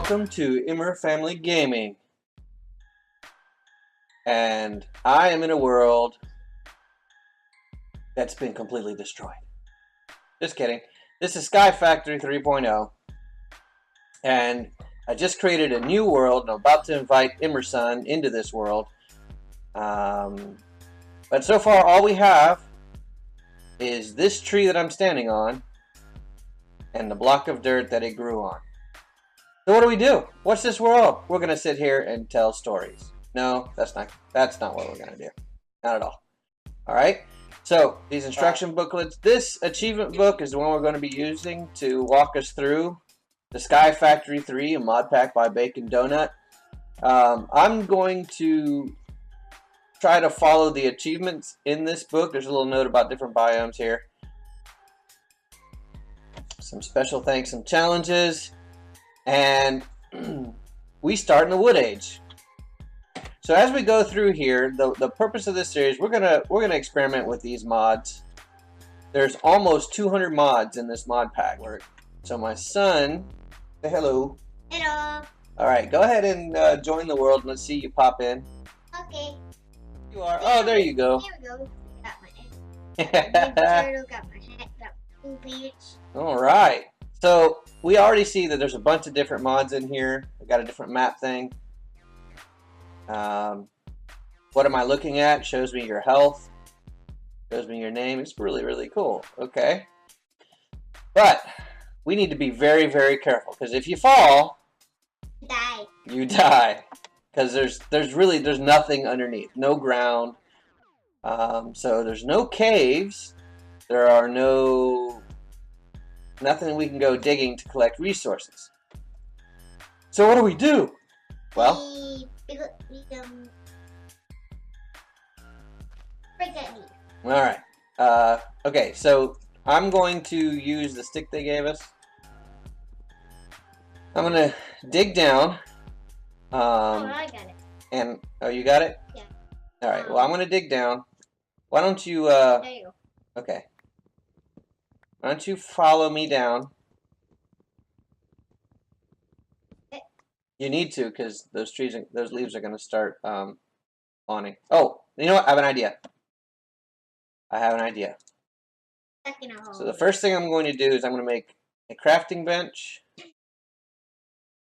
welcome to Immer Family Gaming. And I am in a world that's been completely destroyed. Just kidding. This is SkyFactory 3.0. And I just created a new world and I'm about to invite Emerson into this world. But so far all we have is this tree that I'm standing on and the block of dirt that it grew on. So what do? What's this world? We're gonna sit here and tell stories. No, that's not what we're gonna do. Not at all. Alright? So these instruction booklets, this achievement book is the one we're going to be using to walk us through the SkyFactory 3, a mod pack by Bacon Donut. I'm going to try to follow the achievements in this book. There's a little note about different biomes here. Some special thanks, some challenges. And we start in the Wood Age. So as we go through here, the purpose of this series, we're gonna experiment with these mods. There's almost 200 mods in this mod pack. So my son, say hello. Hello. All right, go ahead and join the world. Let's see you pop in. Okay. You are. Oh, there you go. There we go. Got my head. Turtle, got my hat, got my beach. All right. So we already see that there's a bunch of different mods in here. I got a different map thing. What am I looking at? Shows me your health. Shows me your name. It's really, really cool. Okay. But we need to be very, very careful because if you fall, Die. you die. Because there's nothing underneath. No ground. So there's no caves. There are nothing we can go digging to collect resources. So what do? Well, break that knee. alright. Okay, so I'm going to use the stick they gave us. I'm going to dig down. I got it. And, oh, you got it? Yeah. Alright, well, I'm going to dig down. Why don't you, There you go. okay. Why don't you follow me down? Okay. You need to, because those leaves are going to start spawning. Oh, you know what? I have an idea. So the first thing I'm going to do is I'm going to make a crafting bench.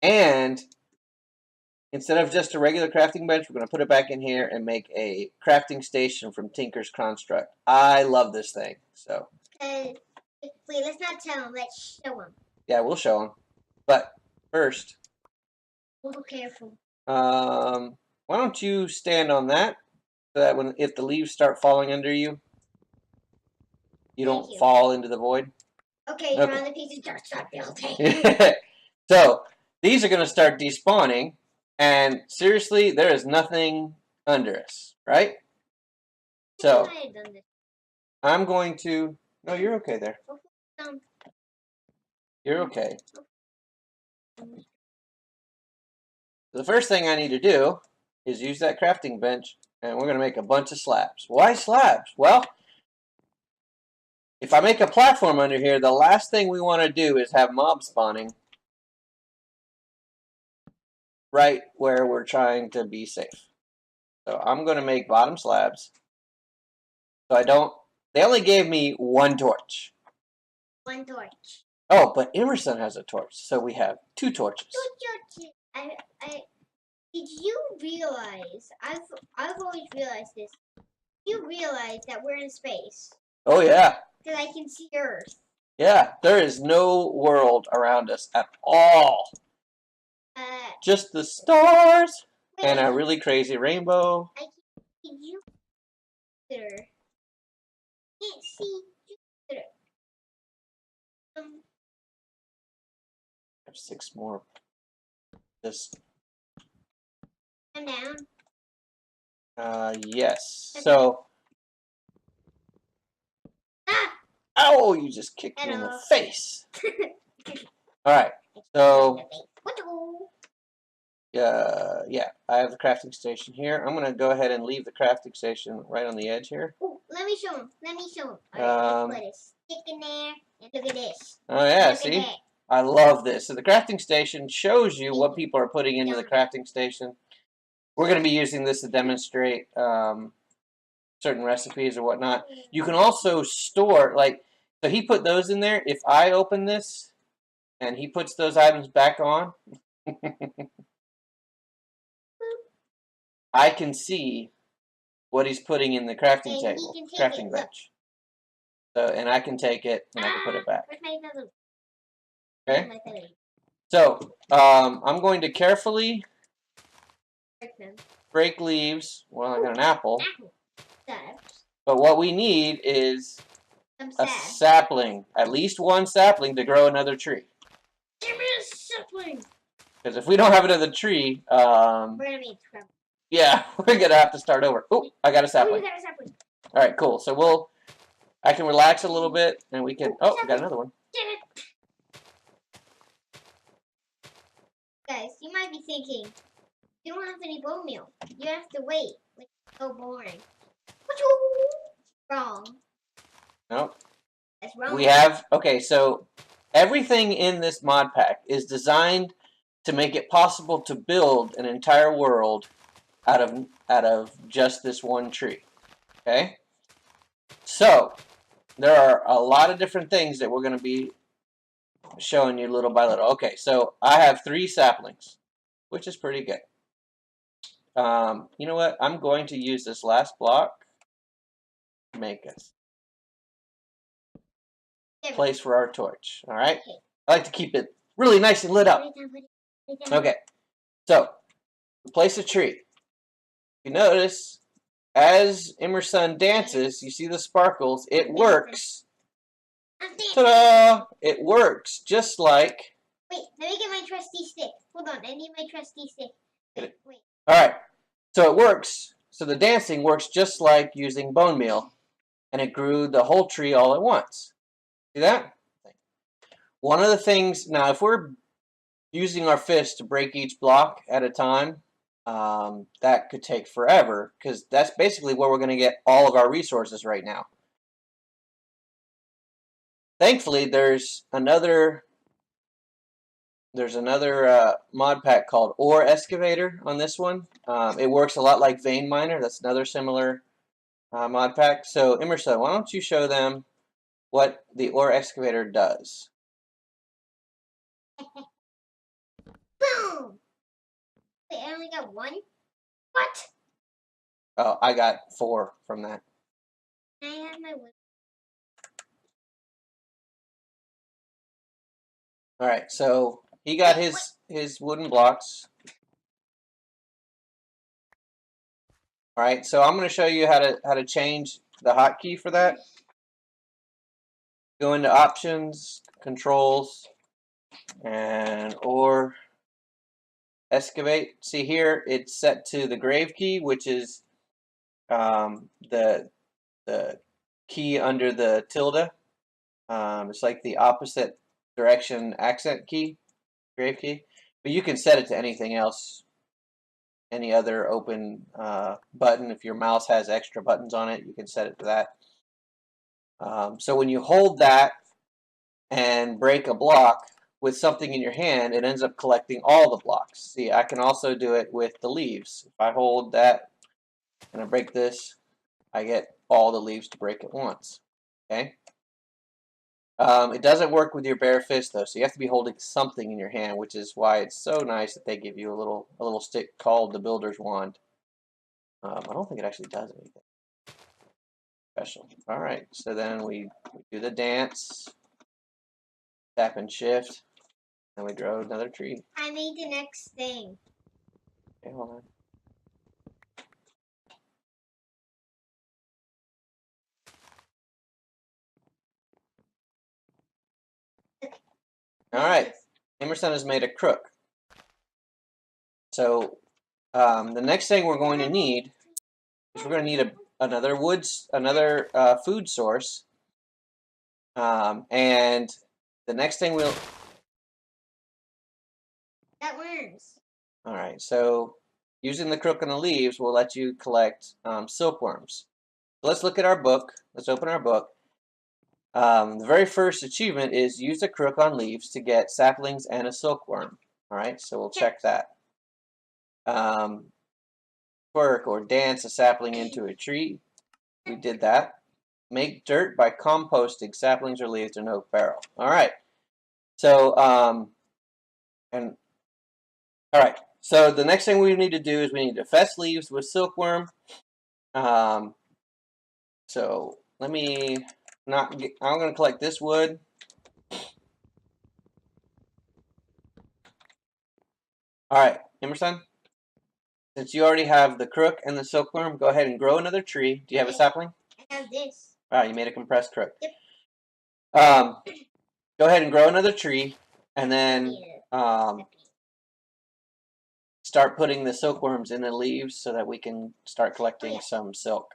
And instead of just a regular crafting bench, we're going to put it back in here and make a crafting station from Tinker's Construct. I love this thing. So. Wait, let's not tell him. Let's show him. Yeah, we'll show him. But first. We'll be careful. Why don't you stand on that so that if the leaves start falling under you, you don't fall into the void. Okay, you're on the piece of dirt. Start building. So these are going to start despawning, and seriously, there is nothing under us, right? So I'm going to. No, you're okay there. You're okay. The first thing I need to do is use that crafting bench, and we're going to make a bunch of slabs. Why slabs? Well, if I make a platform under here, the last thing we want to do is have mobs spawning right where we're trying to be safe. So I'm going to make bottom slabs. So they only gave me one torch. One torch. Oh, but Emerson has a torch, so we have 2 torches. 2 torches. Did you realize? I've always realized this. You realize that we're in space. Oh yeah. Because I can see Earth. Yeah, there is no world around us at all. Just the stars and a really crazy rainbow. I can see Jupiter. Can't see Jupiter. I have 6 more. Just. I'm down. Yes. So. Ah! Ow! You just kicked me in the face. All right. So. Yeah. I have the crafting station here. I'm gonna go ahead and leave the crafting station right on the edge here. Ooh, let me show him. All right, let's put a stick in there, and look at this. Oh yeah. Look see. I love this. So the crafting station shows you what people are putting into the crafting station. We're going to be using this to demonstrate certain recipes or whatnot. You can also store, like, so he put those in there. If I open this and he puts those items back on, I can see what he's putting in the crafting table, crafting bench. So, and I can take it and I can put it back. Okay. So, I'm going to carefully break leaves. Well, I got an apple. But what we need is a sapling, at least one sapling to grow another tree. Give me a sapling. Because if we don't have another tree, we're gonna be in trouble. Yeah, we're gonna have to start over. Oh, I got a sapling. You got a sapling. All right, cool. So I can relax a little bit, and we can. Oh, we got another one. Damn it. Guys, you might be thinking, you don't have any bone meal. You have to wait. Like, so boring. Wrong. Nope. That's wrong. We have, okay, so everything in this mod pack is designed to make it possible to build an entire world out of just this one tree. Okay? So, there are a lot of different things that we're going to be showing you little by little. Okay, so I have 3 saplings, which is pretty good. You know what? I'm going to use this last block to make us place for our torch. All right? Okay. I like to keep it really nice and lit up. Okay, so place a tree. You notice as Emerson dances, you see the sparkles. It works. Ta-da! It works just like. Wait, let me get my trusty stick. Hold on, I need my trusty stick. Wait. Wait. All right, so it works. So the dancing works just like using bone meal, and it grew the whole tree all at once. See that? One of the things, now if we're using our fist to break each block at a time, that could take forever, because that's basically where we're going to get all of our resources right now. Thankfully, there's another mod pack called Ore Excavator on this one. It works a lot like Vein Miner. That's another similar mod pack. So Emerson, why don't you show them what the Ore Excavator does? Boom! Wait, I only got 1? What? Oh, I got 4 from that. I have my wood. All right, so he got his wooden blocks. All right, so I'm going to show you how to change the hotkey for that. Go into Options, Controls, and Ore Excavate. See here, it's set to the grave key, which is the key under the tilde. It's like the opposite direction accent key, grave key. But you can set it to anything else, any other open button. If your mouse has extra buttons on it, you can set it to that. So when you hold that and break a block with something in your hand, it ends up collecting all the blocks. See, I can also do it with the leaves. If I hold that and I break this, I get all the leaves to break at once. Okay. It doesn't work with your bare fist though, so you have to be holding something in your hand, which is why it's so nice that they give you a little stick called the Builder's Wand. I don't think it actually does anything special. All right, so then we do the dance, tap and shift, and we grow another tree. I made the next thing. Okay, hold on. All right, Emerson has made a crook. So the next thing we're going to need is we're going to need another food source, and the next thing That worms. All right, so using the crook and the leaves will let you collect silkworms. So let's look at our book. Let's open our book. The very first achievement is use a crook on leaves to get saplings and a silkworm. All right, so we'll check that. Twerk or dance a sapling into a tree. We did that. Make dirt by composting saplings or leaves in an oak barrel. All right. So all right. So the next thing we need to do is we need to fess leaves with silkworm. So let me not get, I'm going to collect this wood. All right, Emerson. Since you already have the crook and the silkworm, go ahead and grow another tree. Do you have a sapling? I have this. Ah, you made a compressed crook. Yep. Go ahead and grow another tree, and then start putting the silkworms in the leaves so that we can start collecting some silk.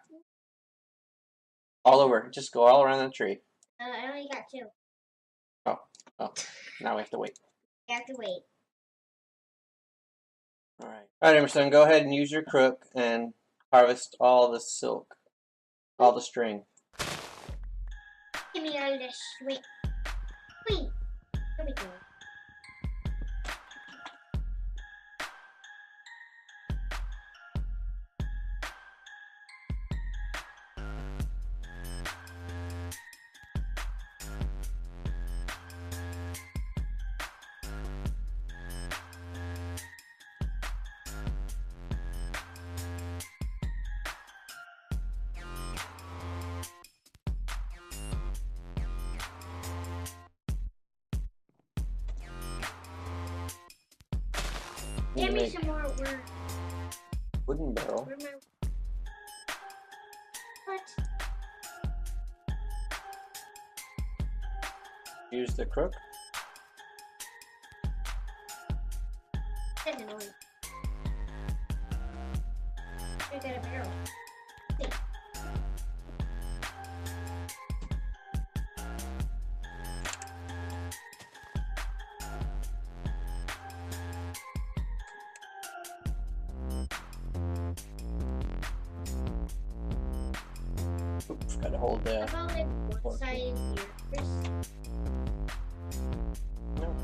All over. Just go all around the tree. I only got 2. Oh. Now we have to wait. You have to wait. All right, Emerson, go ahead and use your crook and harvest all the silk, all the string. Give me all this sweet. Wait. There we go. Give me some more work. Wooden barrel. What? Use the crook. That's annoying. I got a barrel. Wait. Oops, gotta hold the. How about like one side in here first? No.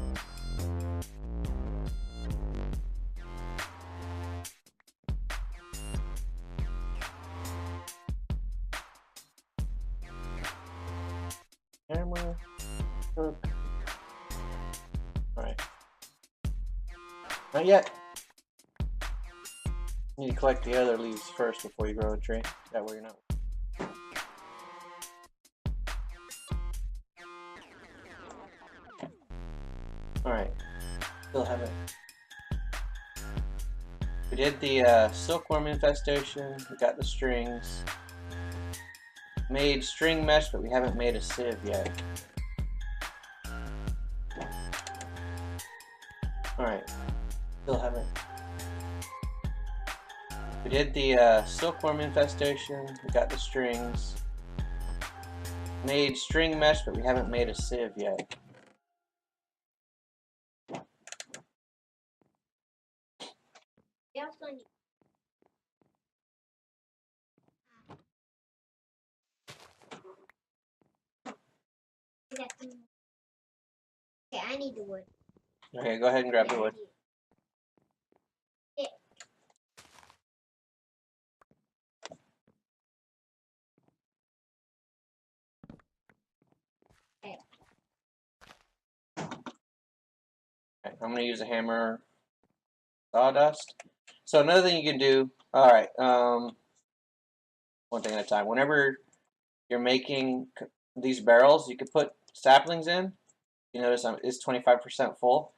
Hammer. Crook. All right. Not yet. You need to collect the other leaves first before you grow a tree. That way you're not. Alright. Still haven't. We did the silkworm infestation. We got the strings. Made string mesh, but we haven't made a sieve yet. Alright. Still haven't. We did the silkworm infestation. We got the strings. Made string mesh, but we haven't made a sieve yet. We also need. Okay, I need the wood. Okay, go ahead and grab the wood. Yeah. Okay, I'm going to use a hammer sawdust. So another thing you can do, alright, one thing at a time. Whenever you're making these barrels, you could put saplings in. You notice it's 25% full,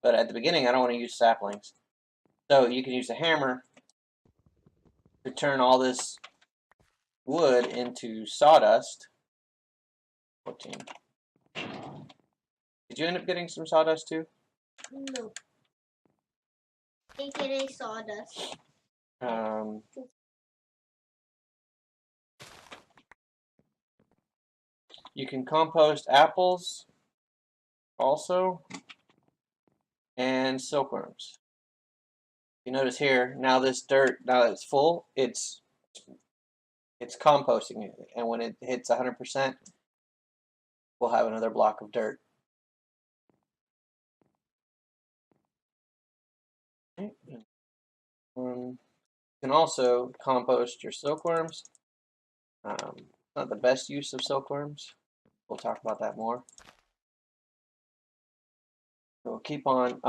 but at the beginning I don't want to use saplings. So you can use a hammer to turn all this wood into sawdust. 14. Did you end up getting some sawdust too? No. AKA sawdust. You can compost apples also and silkworms. You notice here, now this dirt, now that it's full, it's composting it, and when it hits 100%, we'll have another block of dirt. Okay. You can also compost your silkworms. Not the best use of silkworms. We'll talk about that more. So we'll keep on.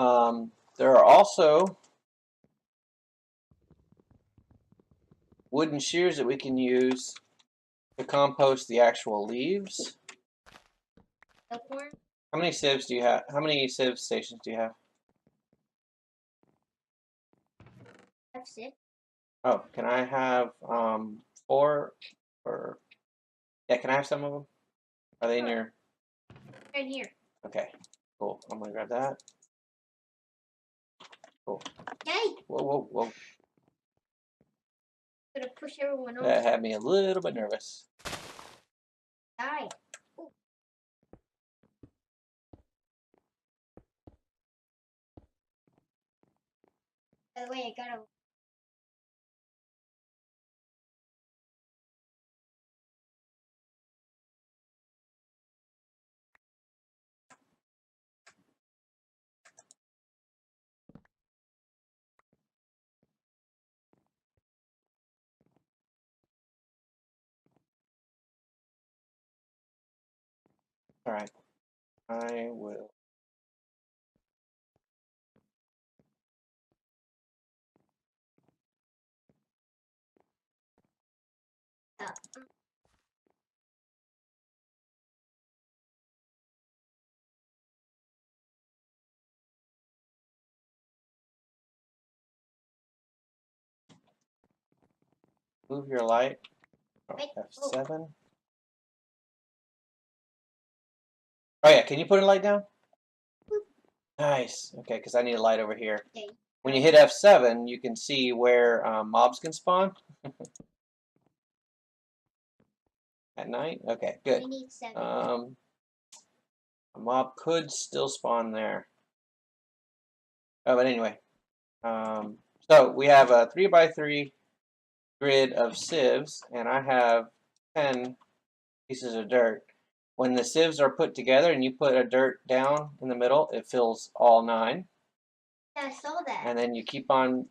There are also wooden shears that we can use to compost the actual leaves. Silkworm? How many sieves do you have? How many sieve stations do you have? I have 6. Oh, can I have 4 or yeah, can I have some of them? Are they in your Right here. Okay, cool. I'm gonna grab that. Cool. Hey! Whoa, whoa, whoa. I'm gonna push everyone over. That had me a little bit nervous. Die. Ooh. By the way, I gotta. Alright. I will. Uh, Move your light. Oh, Wait. F7. Oh yeah, can you put a light down? Nice. Okay, because I need a light over here. Okay. When you hit F7, you can see where mobs can spawn. At night? Okay, good. We need 7. A mob could still spawn there. Oh, but anyway. So we have a 3x3 grid of sieves, and I have 10 pieces of dirt. When the sieves are put together and you put a dirt down in the middle, it fills all 9. I saw that. And then you keep on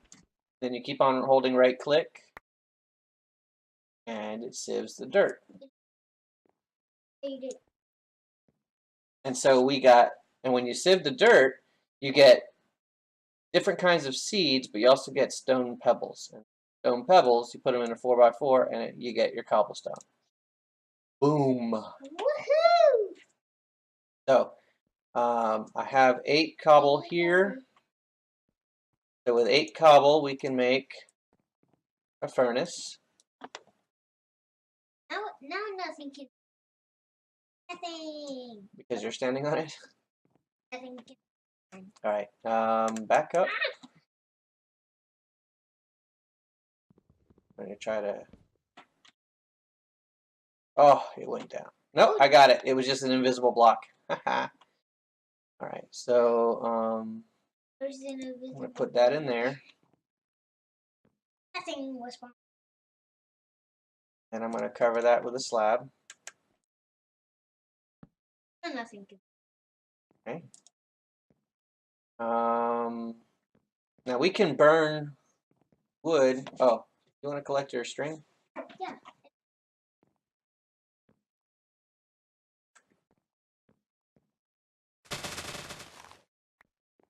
holding right click, and it sieves the dirt. You did. And so and when you sieve the dirt, you get different kinds of seeds, but you also get stone pebbles. And stone pebbles, you put them in a 4x4, and you get your cobblestone. Boom. Woohoo! So I have 8 cobble here. So with 8 cobble, we can make a furnace. Now nothing can. Nothing. Because you're standing on it. Nothing can. All right. Back up. I'm gonna try to. Oh, it went down. Nope, I got it. It was just an invisible block. All right. So There's an I'm invisible. gonna put that in there, Nothing was wrong. and I'm gonna cover that with a slab. Nothing can. Okay. Now we can burn wood. Oh, you want to collect your string? Yeah.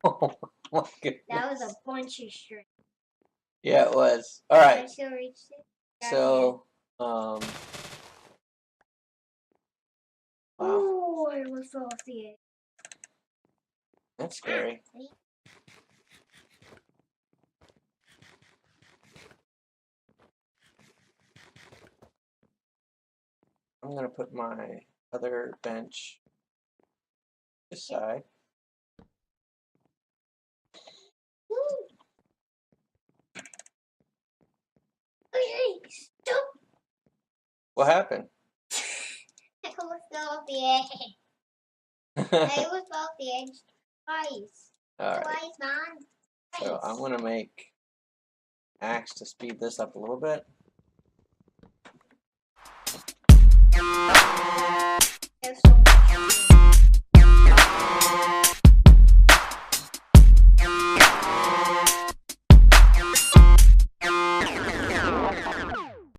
Oh my goodness. That was a bunch of string. Yeah, it was. All right. I still reached it. So, wow. Oh, I almost fell off the edge. That's scary. I'm gonna put my other bench this side. Okay, stop. What happened? I almost fell off the edge. I almost fell off the edge twice. All right. Twice, man. So I'm gonna make axe to speed this up a little bit.